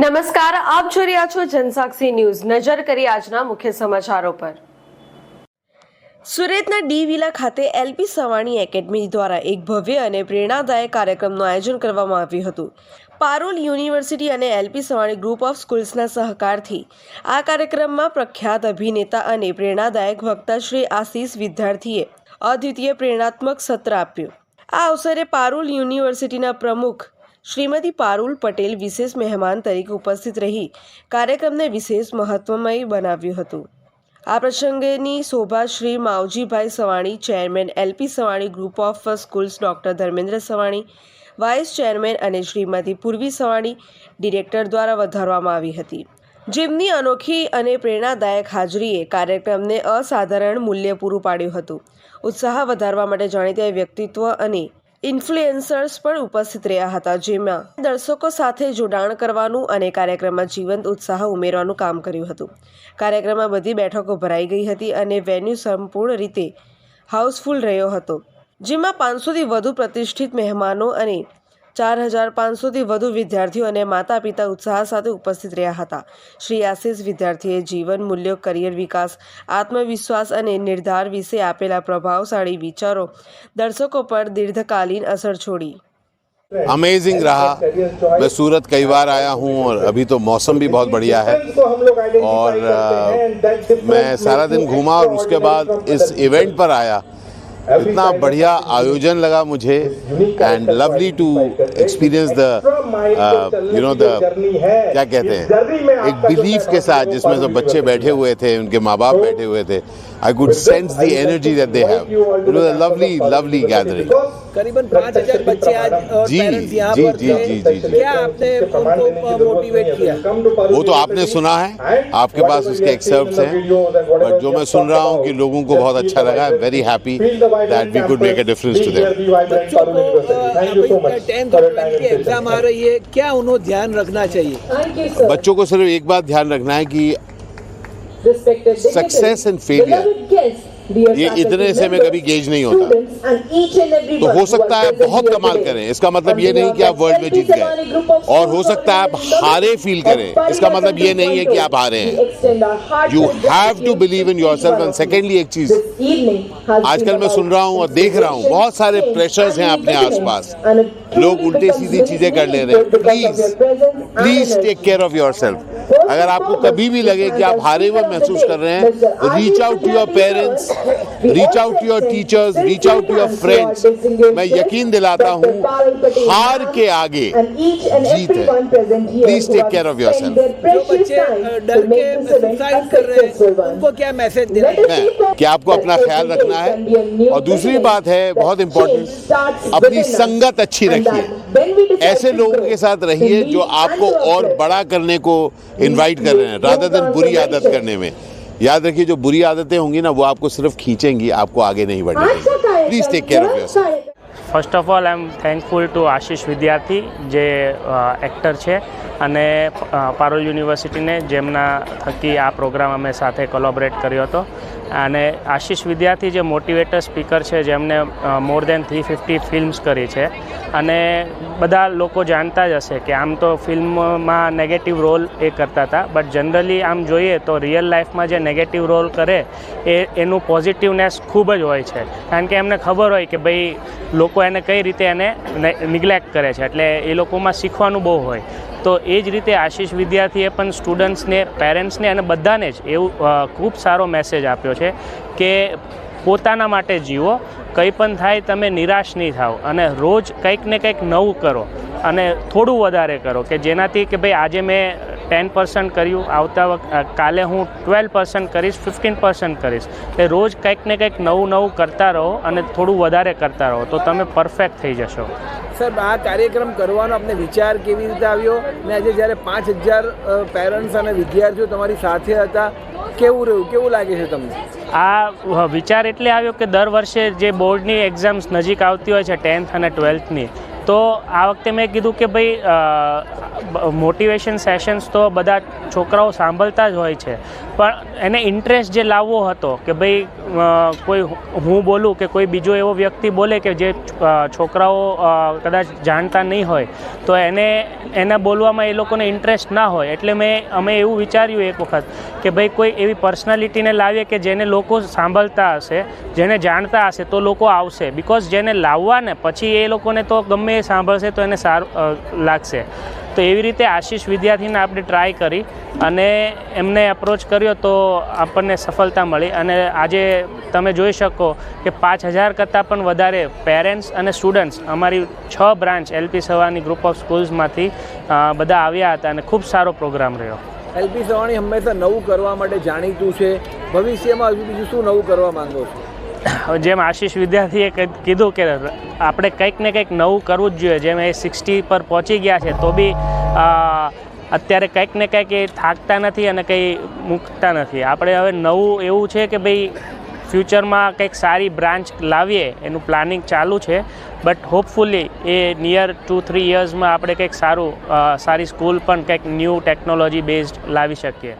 નમસ્કાર, આપ જોઈ રહ્યા છો જનસાક્ષી ન્યૂઝ। નજર કરી આજના મુખ્ય સમાચારો પર। સુરતના ડી વિલા ખાતે એલપી સવાણી એકેડમી દ્વારા એક ભવ્ય અને પ્રેરણાદાયક કાર્યક્રમનું આયોજન કરવામાં આવ્યું હતું। પારુલ યુનિવર્સિટી અને એલપી સવાણી ગ્રુપ ઓફ સ્કૂલ્સના સહકારથી આ કાર્યક્રમમાં પ્રખ્યાત અભિનેતા અને પ્રેરણાદાયક વક્તા શ્રી આશીષ વિદ્યાર્થીએ અદ્વિતીય પ્રેરણાત્મક સત્ર આપ્યું। આ અવસરે પારુલ યુનિવર્સિટીના પ્રમુખ શ્રીમતી પારુલ પટેલ વિશેષ મહેમાન તરીકે ઉપસ્થિત રહી કાર્યક્રમને વિશેષ મહત્વમય બનાવ્યું હતું। આ પ્રસંગેની શોભા Shri Mavjibhai Savani, chairman LP Savani group of schools, doctor Dharmendra Savani, vice chairman અને શ્રીમતી પૂર્વી સવાણી, ડિરેક્ટર દ્વારા વધારવામાં આવી હતી, જેમની અનોખી અને પ્રેરણાદાયક હાજરીએ કાર્યક્રમને અસાધારણ મૂલ્ય પૂરું પાડ્યું હતું। ઉત્સાહ વધારવા માટે જાણીતા વ્યક્તિત્વ અને ઇન્ફ્લુએન્સર્સ પણ ઉપસ્થિત રહ્યા હતા, જેમાં દર્શકો સાથે જોડાણ કરવાનું અને કાર્યક્રમમાં જીવંત ઉત્સાહ ઉમેરવાનું કામ કર્યું હતું। કાર્યક્રમમાં બધી બેઠકો ભરાઈ ગઈ હતી અને વેન્યુ સંપૂર્ણ રીતે હાઉસફુલ રહ્યો હતો, જેમાં 500થી વધુ પ્રતિષ્ઠિત મહેમાનો અને 4500થી વધુ વિદ્યાર્થીઓ અને માતા પિતા ઉત્સાહ સાથે ઉપસ્થિત રહ્યા હતા। શ્રી આશીષ વિદ્યાર્થીએ જીવન મૂલ્યો, કરિયર વિકાસ, આત્મવિશ્વાસ અને નિર્ધાર વિશે આપેલા પ્રભાવશાળી વિચારો दर्शकों पर दीर्घकालीन असर छोड़ी। अमेजिंग रहा। मैं सूरत कई बार आया हूँ और अभी तो मौसम भी बहुत बढ़िया है और मैं सारा दिन घूमा और उसके बाद इस इवेंट पर आया। इतना बढ़िया आयोजन लगा मुझे and lovely to experience the the क्या कहते हैं, एक बिलीफ के साथ जिसमें सब बच्चे बैठे हुए थे, उनके माँ बाप बैठे हुए थे। I could sense the energy that they have. It was a lovely gathering. करीबन 5000 बच्चे आज पेरेंट्स यहाँ पर थे। क्या आपने उनको मोटिवेट किया? वो तो आपने सुना है, आपके पास उसके एक्सर्प्ट्स हैं, बट जो मैं सुन रहा हूँ कि लोगों को बहुत अच्छा लगा। I am very happy that we could make a difference to them. बच्चों को 10th और 12th की एग्जाम आ रही है, क्या उन्हें ध्यान रखना चाहिए? बच्चों को सिर्फ एक बात ध्यान रखना है कि सक्सेस एंड फेलियर ये इतने से में कभी गेज नहीं होता। तो हो सकता है बहुत कमाल करें, इसका मतलब ये नहीं कि आप वर्ल्ड में जीत गए, और हो सकता है आप हारे फील करें, इसका मतलब ये नहीं है कि आप हारे हैं। You have to believe in yourself. And secondly एक चीज आजकल मैं सुन रहा हूँ और देख रहा हूँ, बहुत सारे प्रेशर्स हैं अपने आसपास, लोग उल्टे सीधी चीजें कर ले रहे हैं। Please take care of yourself. अगर आपको कभी भी लगे कि आप हारे हुए महसूस कर रहे हैं, reach out to your parents, reach out to your teachers, reach out to your friends. मैं यकीन दिलाता हूँ हार के आगे जीत है। Please take care of yourself. जो बच्चे डर के सुसाइड कर रहे हैं, उनको क्या मैसेज देना है? कि आपको अपना ख्याल रखना है, और दूसरी बात है बहुत इम्पोर्टेंट, अपनी संगत अच्छी रखिए। ऐसे लोगों के साथ रहिए जो आपको और बड़ा करने को इनवाइट कर रहे हैं, रादर देन बुरी आदत करने में। याद रखिए, जो बुरी आदतें होंगी ना, वो आपको सिर्फ खींचेंगी, आपको आगे नहीं बढ़ने देंगी। Please take care of yourself. First of all I am thankful to Ashish Vidyarthi, જે એક્ટર છે, અને પારુલ યુનિવર્સિટીને, જેમના થકી આ પ્રોગ્રામ અમે સાથે કોલોબરેટ કર્યો હતો। અને આશીષ વિદ્યાર્થી જે મોટિવેટર સ્પીકર છે, જેમને મોર દેન 350 ફિલ્મ્સ કરી છે, અને બધા લોકો જાણતા જ હશે કે આમ તો ફિલ્મમાં નેગેટિવ રોલ એ કરતા હતા, બટ જનરલી આમ જોઈએ તો રિયલ લાઈફમાં જે નેગેટિવ રોલ કરે એનું પોઝિટિવનેસ ખૂબ જ હોય છે, કારણ કે એમને ખબર હોય કે ભાઈ લોકો એને કઈ રીતે એને નિગ્લેક્ટ કરે છે, એટલે એ લોકોમાં શીખવાનું બહુ હોય। તો એ જ રીતે આશીષ વિદ્યાર્થીએ પણ સ્ટુડન્ટ્સને, પેરેન્ટ્સને અને બધાને જ એવું ખૂબ સારો મેસેજ આપ્યો છે કે પોતાના માટે જીવો, કંઈ પણ થાય તમે નિરાશ નહીં થાવ, અને રોજ કંઈક ને કંઈક નવું કરો અને થોડું વધારે કરો, કે જેનાથી કે ભાઈ આજે મેં 10% કર્યું, કાલે હું 12% કરીશ, 15% કરીશ। એટલે રોજ કંઈક ને કંઈક નવું કરતા રહો અને થોડું વધારે કરતા રહો, તો તમે પરફેક્ટ થઈ જશો। સર, આ કાર્યક્રમ કરવાનો આપને વિચાર કેવી રીતે આવ્યો, ને આજે જ્યારે 5000 પેરેન્ટ્સ અને વિદ્યાર્થીઓ તમારી સાથે હતા, કેવું રહ્યું, કેવું લાગે છે તમને? આ વિચાર એટલે આવ્યો કે દર વર્ષે જે બોર્ડની એક્ઝામ્સ નજીક આવતી હોય છે, 10th અને 12thની, તો આ વખતે મેં કીધું કે ભાઈ મોટિવેશન સેશન્સ તો બધા છોકરાઓ સાંભળતા જ હોય છે, પણ એને ઇન્ટરેસ્ટ જે લાવવો હતો કે ભાઈ કોઈ હું બોલું કે કોઈ બીજો એવો વ્યક્તિ બોલે કે જે છોકરાઓ કદાચ જાણતા નહીં હોય તો એને બોલવામાં એ લોકોને ઇન્ટરેસ્ટ ના હોય, એટલે અમે એવું વિચાર્યું એક વખત કે ભાઈ કોઈ એવી પર્સનાલિટીને લાવીએ કે જેને લોકો સાંભળતા હશે, જેને જાણતા હશે તો લોકો આવશે. બિકોઝ જેને લાવવા ને પછી એ લોકોને તો ગમે એ સાંભળશે તો એને સારું લાગશે. તો એવી રીતે આશીષ વિદ્યાર્થીને આપણે ટ્રાય કરી અને એમને એપ્રોચ કર્યો તો આપણને સફળતા મળી. અને આજે તમે જોઈ શકો કે 5000 કરતાં પણ વધારે પેરેન્ટ્સ અને સ્ટુડન્ટ્સ અમારી 6 branch LP Savani group of સ્કૂલ્સમાંથી બધા આવ્યા હતા અને ખૂબ સારો પ્રોગ્રામ રહ્યો. એલપી સવાણી હંમેશા નવું કરવા માટે જાણીતું છે. ભવિષ્યમાં હજુ બીજું શું નવું કરવા માંગો છો? જેમ આશીષ વિદ્યાર્થીએ કીધું કે આપણે કંઈક ને કંઈક નવું કરવું જ જોઈએ. જેમ એ 60 પર પહોંચી ગયા છે તો બી અત્યારે કંઈક ને કંઈક એ થાકતા નથી અને કંઈ મૂકતા નથી. આપણે હવે નવું એવું છે કે ભાઈ ફ્યુચરમાં કંઈક સારી બ્રાન્ચ લાવીએ એનું પ્લાનિંગ ચાલુ છે. બટ હોપફુલી એ નિયર 2-3 યર્સમાં આપણે કંઈક સારી સ્કૂલ પણ કંઈક ન્યૂ ટેકનોલોજી બેઝડ લાવી શકીએ.